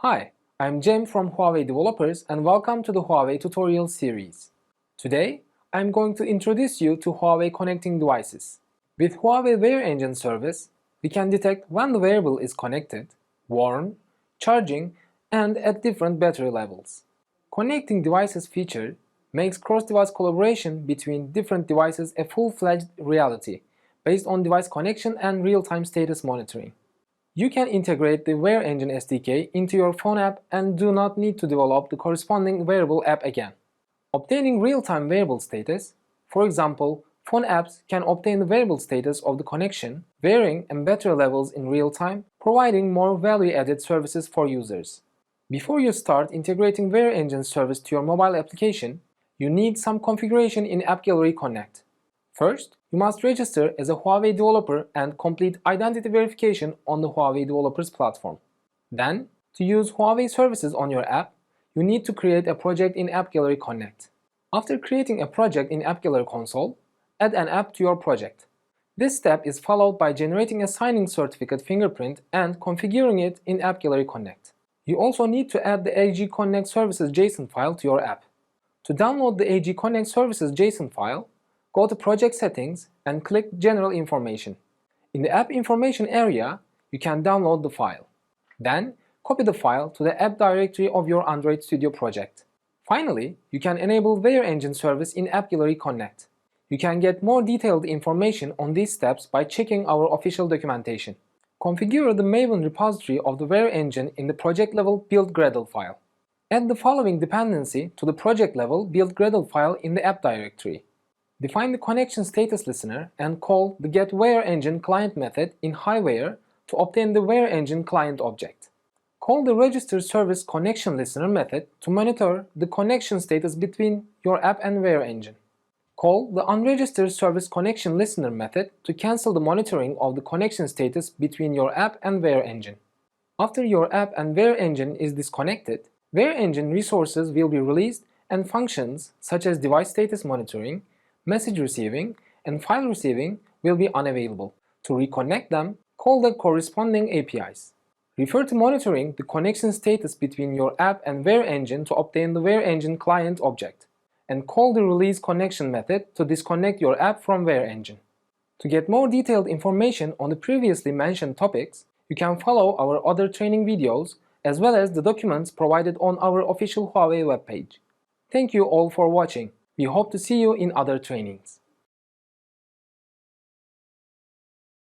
Hi, I'm Jem from Huawei Developers and welcome to the Huawei tutorial series. Today, I'm going to introduce you to Huawei connecting devices. With Huawei Wear Engine service, we can detect when the wearable is connected, worn, charging, and at different battery levels. Connecting devices feature makes cross-device collaboration between different devices a full-fledged reality based on device connection and real-time status monitoring. You can integrate the Wear Engine SDK into your phone app and do not need to develop the corresponding wearable app again. Obtaining real-time wearable status, for example, phone apps can obtain the wearable status of the connection, wearing and battery levels in real time, providing more value-added services for users. Before you start integrating Wear Engine service to your mobile application, you need some configuration in App Gallery Connect. First, you must register as a Huawei developer and complete identity verification on the Huawei Developers platform. Then, to use Huawei services on your app, you need to create a project in App Gallery Connect. After creating a project in App Gallery Console, add an app to your project. This step is followed by generating a signing certificate fingerprint and configuring it in App Gallery Connect. You also need to add the AG Connect Services JSON file to your app. To download the AG Connect Services JSON file, go to Project Settings and click General Information. In the App Information area, you can download the file. Then, copy the file to the app directory of your Android Studio project. Finally, you can enable Wear Engine service in App Gallery Connect. You can get more detailed information on these steps by checking our official documentation. Configure the Maven repository of the Wear Engine in the project-level build Gradle file. Add the following dependency to the project-level build Gradle file in the app directory. Define the connection status listener and call the getWearEngine client method in HiWear to obtain the Wear Engine client object. Call the register service connection listener method to monitor the connection status between your app and Wear Engine. Call the unregistered service connection listener method to cancel the monitoring of the connection status between your app and Wear Engine. After your app and Wear Engine is disconnected, Wear Engine resources will be released and functions such as device status monitoring, message receiving, and file receiving will be unavailable. To reconnect them, call the corresponding APIs. Refer to monitoring the connection status between your app and Wear Engine to obtain the Wear Engine client object, and call the release connection method to disconnect your app from Wear Engine. To get more detailed information on the previously mentioned topics, you can follow our other training videos as well as the documents provided on our official Huawei webpage. Thank you all for watching. We hope to see you in other trainings.